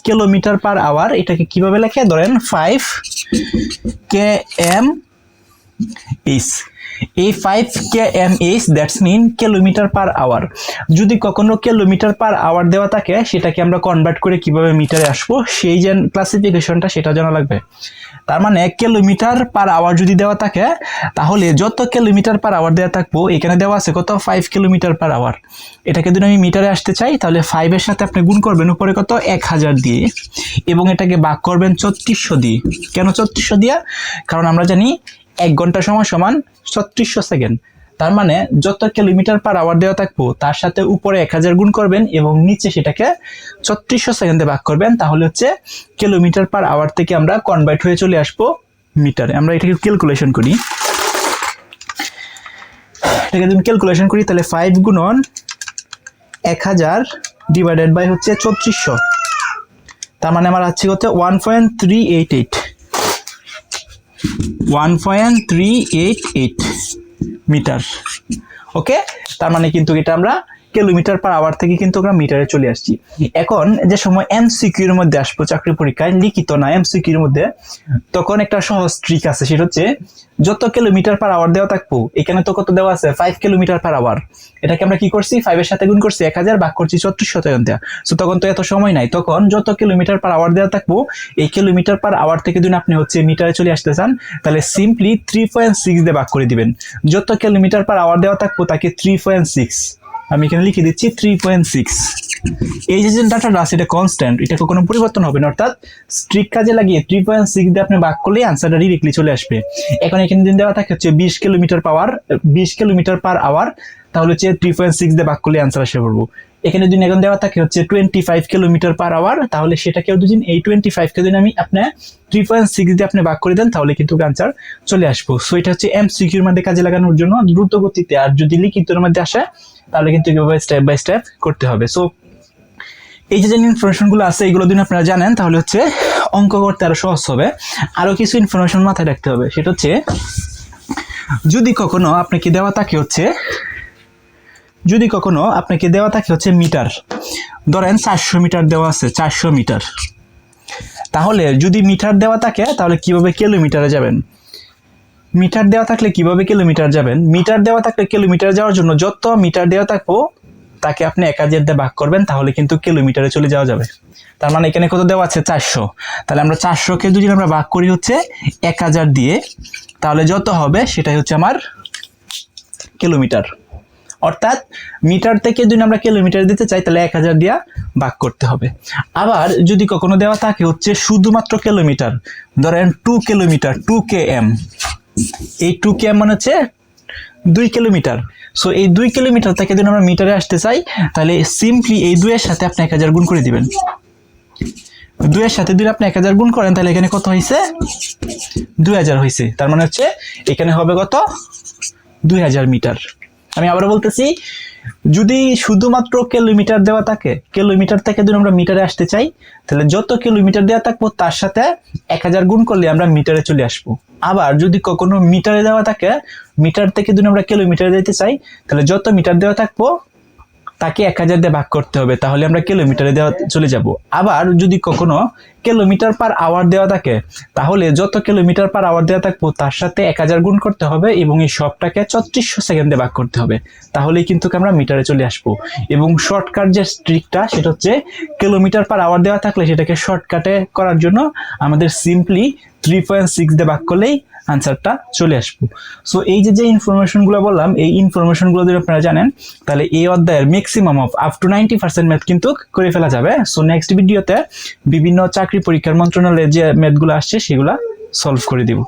Kilometre per hour, এটাকে কিভাবে লেখে ধরেন 5 km/h। এই 5 km/h that's mean kilometre per hour. যদি কখনো কিলোমিটার পার আওয়ার দেওয়া থাকে সেটাকে আমরা কনভার্ট করে কিভাবে মিটারে আসবো সেই যে ক্লাসিফিকেশনটা সেটা জানা লাগবে। তার মানে কিলোমিটার পার আওয়ার যদি দেওয়া থাকে তাহলে যত কিলোমিটার পার আওয়ার দেওয়া থাকবো, এখানে দেওয়া আছে কত 5 কিলোমিটার পার আওয়ার, এটাকে যদি আমি মিটারে আসতে চাই তাহলে 5 এর সাথে আপনি গুণ করবেন উপরে কত 1000 দিয়ে এবং এটাকে ভাগ করবেন 3400 দিয়ে। কেন 3400 দিয়া? কারণ আমরা জানি 1 ঘন্টা সমান 3600 সেকেন্ড। তার মানে যত কিলোমিটার পার আওয়ার দেওয়া থাকবো তার সাথে উপরে 1000 গুণ করবেন এবং নিচে সেটাকে 3600 সেকেন্ডে ভাগ করবেন, তাহলে হচ্ছে কিলোমিটার পার আওয়ার থেকে আমরা কনভার্ট হয়ে চলে আসবো মিটারে। আমরা এটাকে ক্যালকুলেশন করি, তাহলে 5 গুণন 1000 ডিভাইডেড বাই হচ্ছে 3400, তার মানে আমার আছে হচ্ছে 1.388 মিটার। ওকে, তার মানে কিন্তু এটা আমরা কিলোমিটার পার আওয়ার থেকে কিন্তু আমরা মিটারে চলে আসছি। এখন যে সময় এমসিকিউর মধ্যে আসবো চাকরি পরীক্ষায়, লিখিত না এমসিকিউর মধ্যে, তখন একটা সহজ ট্রিক আছে, সেটা হচ্ছে যত কিলোমিটার পার আওয়ার দেওয়া থাকবো, এখানে তো কত দেওয়া আছে 5 কিলোমিটার পার আওয়ার, এটাকে আমরা কি করছি 5 এর সাথে গুণ করছি 1000 ভাগ করছি 3400 দেওয়া। সো তখন তো এত সময় নাই, তখন যত কিলোমিটার পার আওয়ার দেওয়া থাকবো এই কিলোমিটার পার আওয়ার থেকে যদি আপনি হচ্ছে মিটারে চলে আসতে চান তাহলে সিম্পলি 3.6 দিয়ে ভাগ করে দিবেন। যত কিলোমিটার পার আওয়ার দেওয়া থাকবো তাকে 3.6, আমি এখানে লিখে দিচ্ছি 3.6। এই যে ডাটাটা আছে এটা কনস্ট্যান্ট, এটা কখনো পরিবর্তন হবে না, অর্থাৎ স্ট্রিক কাজে লাগিয়ে 3.6 দিয়ে আপনি ভাগ করলে আনসারটা ডিরেক্টলি চলে আসবে। এখন এখানে দিন দেওয়া থাকে হচ্ছে 20 কিলোমিটার পার আওয়ার, তাহলে হচ্ছে 3.6 দিয়ে ভাগ করলে আনসার আসে পড়বো। এখানে যদি এখন দেওয়া থাকে হচ্ছে 25 কিলোমিটার পার আওয়ার, তাহলে সেটাকেও যদি এই 25 কে যদি আমি আপনি 3.6 দিয়ে আপনি ভাগ করে দেন তাহলে কিন্তু আনসার চলে আসবো। সো এটা হচ্ছে এমসিকিউর মধ্যে কাজে লাগানোর জন্য দ্রুত গতিতে, আর যদি লিখিতের মধ্যে আসে তাহলে কিন্তু এভাবে স্টেপ বাই স্টেপ করতে হবে। সো এই যে ইনফরমেশনগুলো আছে এগুলো যদি আপনারা জানেন তাহলে হচ্ছে অঙ্ক করতে আরো সহজ হবে। আরো কিছু ইনফরমেশন মাথায় রাখতে হবে, সেটা হচ্ছে যদি কখনো আপনাকে দেওয়া থাকে হচ্ছে মিটার, ধরেন 400 মিটার দেওয়া আছে, 400 মিটার, তাহলে যদি মিটার দেওয়া থাকে তাহলে কিভাবে কিলোমিটারে যাবেন? মিটার দেওয়া থাকলে কিভাবে কিলোমিটার যাবেন? মিটার দেওয়া থাকলে কিলোমিটার যাওয়ার জন্য যত মিটার দেওয়া থাকবো তাকে আপনি 1000 দিয়ে ভাগ করবেন, তাহলে কিন্তু কিলোমিটারে চলে যাওয়া যাবে। তার মানে এখানে কত দেওয়া আছে 400, তাহলে আমরা 400 কে যদি আমরা ভাগ করি হচ্ছে 1000 দিয়ে, তাহলে যত হবে সেটাই হচ্ছে আমার কিলোমিটার। অর্থাৎ মিটার থেকে যদি আমরা কিলোমিটার দিতে চাই তাহলে 1000 দিয়া ভাগ করতে হবে। আবার যদি কখনো দেওয়া থাকে হচ্ছে শুধুমাত্র কিলোমিটার, ধরেন 2 কিলোমিটার 2 km, এই 2 km মানে হচ্ছে 2 কিলোমিটার। সো এই 2 কিলোমিটার থেকে যদি আমরা মিটারে আসতে চাই তাহলে সিম্পলি এই 2 এর সাথে আপনি 1000 গুণ করে দিবেন। 2 এর সাথে যদি আপনি 1000 গুণ করেন তাহলে এখানে কত হয়েছে 2000 হয়েছে, তার মানে হচ্ছে এখানে হবে কত 2000 মিটার। আমি আবারও বলতেছি, যদি শুধুমাত্র কিলোমিটার দেওয়া থাকে, কিলোমিটার থেকে যদি আমরা মিটারে আসতে চাই তাহলে যত কিলোমিটার দেওয়া থাকবো তার সাথে 1000 গুণ করলে আমরা মিটারে চলে আসবো। আবার যদি কখনো মিটারে দেওয়া থাকে, মিটার থেকে যদি আমরা কিলোমিটারে যেতে চাই তাহলে যত মিটার দেওয়া থাকবো তাকে 1000 দিয়ে ভাগ করতে হবে, তাহলে আমরা কিলোমিটারে দেওয়া চলে যাব। আবার যদি কখনো কিলোমিটার পার আওয়ার দেওয়া থাকে তাহলে যত কিলোমিটার পার আওয়ার দেওয়া থাকবো তার সাথে 1000 গুণ করতে হবে এবং এই সবটাকে 3400 সেকেন্ডে ভাগ করতে হবে, তাহলেই কিন্তু আমরা মিটারে চলে আসবো। এবং শর্টকাট যে ট্রিকটা সেটা হচ্ছে কিলোমিটার পার আওয়ার দেওয়া থাকলে সেটাকে শর্টকাটে করার জন্য আমাদের সিম্পলি 3.6 দিয়ে ভাগ করলেই আনসারটা চলে আসবো। সো এই যে ইনফরমেশনগুলো বললাম, এই ইনফরমেশনগুলো যদি আপনারা জানেন তাহলে এই অধ্যায়ের maximum of up to 90% math কিন্তু করে ফেলা যাবে। সো নেক্সট ভিডিওতে বিভিন্ন চাকরি পরীক্ষার মন্ত্রণালয়ে যে ম্যাথগুলো আসছে সেগুলা সলভ করে দিব।